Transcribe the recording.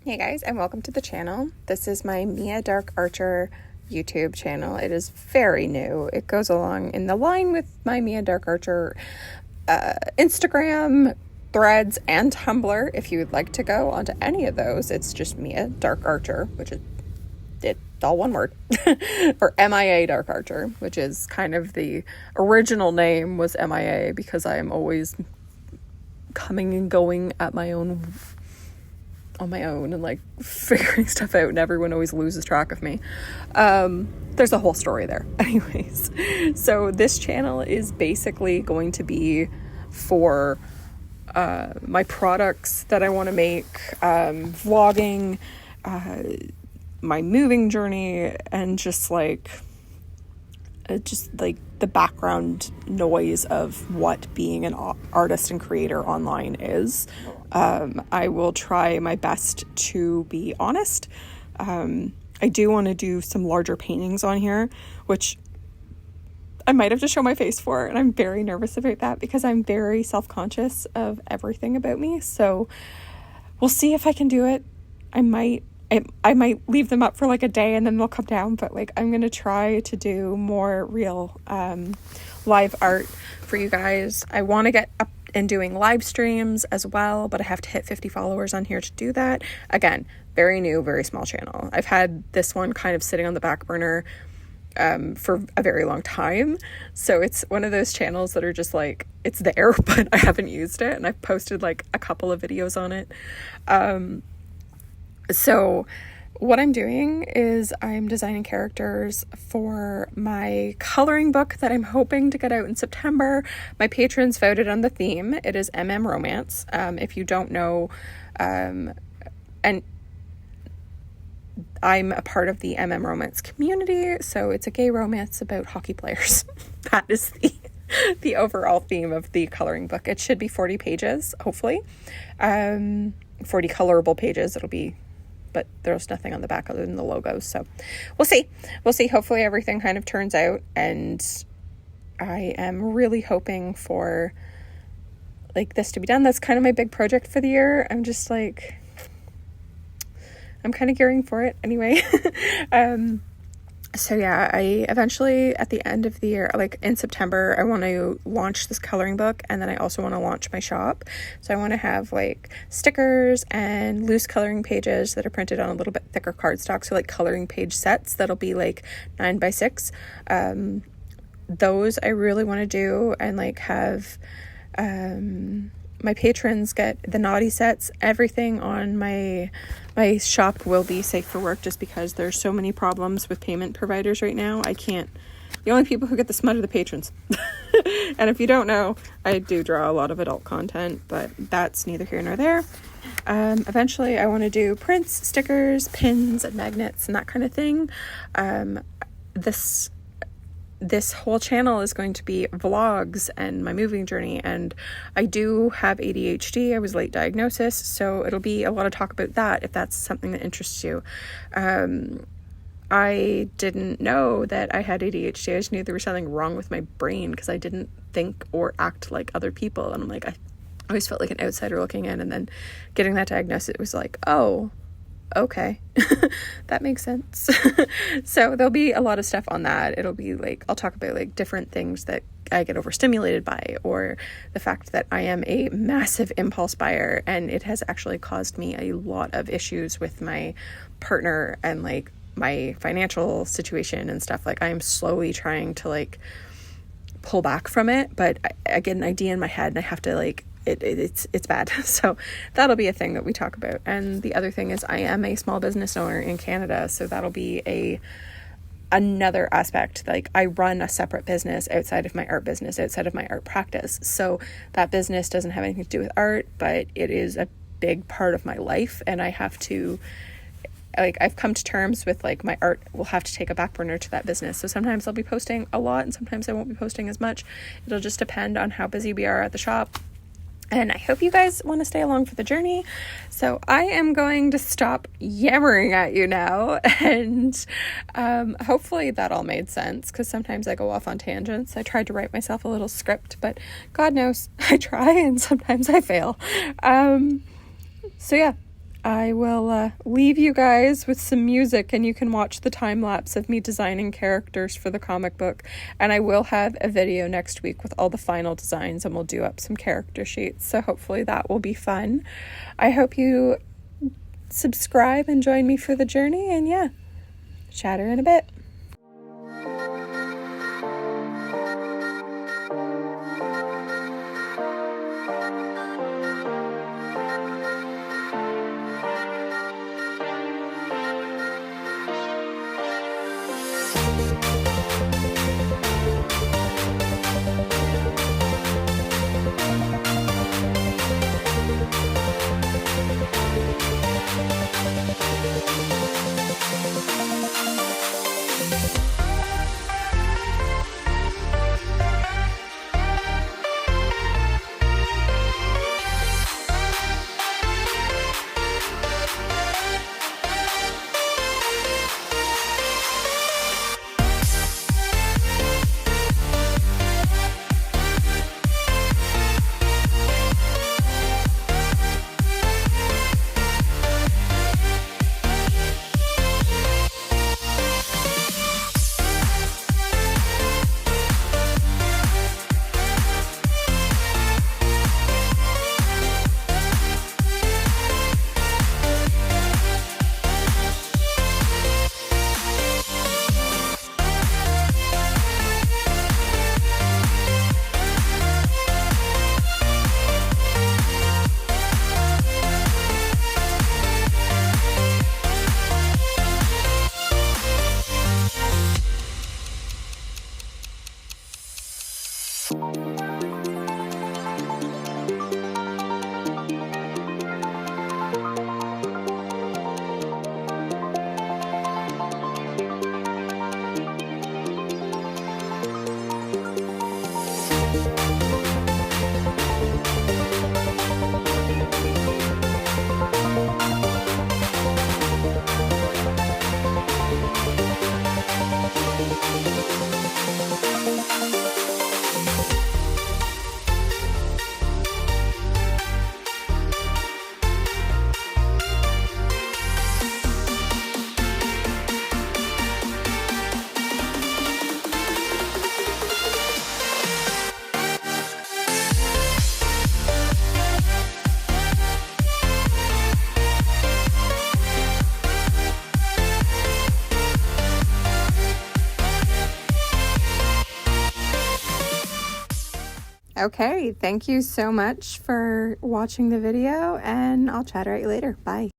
Hey guys, and welcome to the channel. This is my Mia Dark Archer YouTube channel. It is very new. It goes along in the line with my Mia Dark Archer Instagram, Threads, and Tumblr. If you would like to go onto any of those, it's just Mia Dark Archer, which is it's all one word, or MIA Dark Archer, which is kind of the original name was MIA because I am always coming and going at my own on my own and like figuring stuff out, and everyone always loses track of me. There's a whole story there. Anyways, so this channel is basically going to be for my products that I want to make, vlogging, my moving journey, and just like the background noise of what being an artist and creator online is. I will try my best to be honest. I do want to do some larger paintings on here, which I might have to show my face for, and I'm very nervous about that because I'm very self-conscious of everything about me. So we'll see if I can do it. I might leave them up for like a day and then they'll come down, but like I'm gonna try to do more real live art for you guys. I want to get up and doing live streams as well, but I have to hit 50 followers on here to do that. Again, very new, very small channel. I've had this one kind of sitting on the back burner for a very long time, so it's one of those channels that are just like, it's there but I haven't used it, and I've posted like a couple of videos on it. So what I'm doing is I'm designing characters for my coloring book that I'm hoping to get out in September. My patrons voted on the theme. It is romance. If you don't know, and I'm a part of the romance community, so it's a gay romance about hockey players. That is the overall theme of the coloring book. It should be 40 pages, hopefully. 40 colorable pages it'll be, but there's nothing on the back other than the logos. So we'll see. Hopefully everything kind of turns out, and I am really hoping for like this to be done. That's kind of my big project for the year. I'm just like, I'm kind of gearing for it anyway. So yeah, I eventually at the end of the year, like in September, I want to launch this coloring book, and then I also want to launch my shop. So I want to have like stickers and loose coloring pages that are printed on a little bit thicker cardstock. So like coloring page sets that'll be like 9x6. Those I really want to do, and like have my patrons get the naughty sets. Everything on my shop will be safe for work, just because there's so many problems with payment providers right now. The only people who get the smut are the patrons. And if you don't know, I do draw a lot of adult content, but that's neither here nor there. Eventually I want to do prints, stickers, pins, and magnets, and that kind of thing. This whole channel is going to be vlogs and my moving journey, and I do have ADHD. I was late diagnosis, so it'll be a lot of talk about that if that's something that interests you. I didn't know that I had ADHD. I just knew there was something wrong with my brain because I didn't think or act like other people, and I'm like, I always felt like an outsider looking in, and then getting that diagnosis, it was like, oh, okay. That makes sense. So there'll be a lot of stuff on that. It'll be like, I'll talk about like different things that I get overstimulated by, or the fact that I am a massive impulse buyer, and it has actually caused me a lot of issues with my partner and like my financial situation and stuff. Like I am slowly trying to like pull back from it, but I get an idea in my head and I have to like, it's bad. So that'll be a thing that we talk about. And the other thing is I am a small business owner in Canada, so that'll be another aspect. Like I run a separate business outside of my art business, outside of my art practice. So that business doesn't have anything to do with art, but it is a big part of my life, and I have to, like, I've come to terms with like my art will have to take a back burner to that business. So sometimes I'll be posting a lot and sometimes I won't be posting as much. It'll just depend on how busy we are at the shop. And I hope you guys want to stay along for the journey. So I am going to stop yammering at you now, and hopefully that all made sense, because sometimes I go off on tangents. I tried to write myself a little script, but God knows I try and sometimes I fail. So yeah, I will leave you guys with some music, and you can watch the time lapse of me designing characters for the comic book. And I will have a video next week with all the final designs, and we'll do up some character sheets. So hopefully that will be fun. I hope you subscribe and join me for the journey, and yeah, chatter in a bit. Okay, thank you so much for watching the video, and I'll chat at you later. Bye.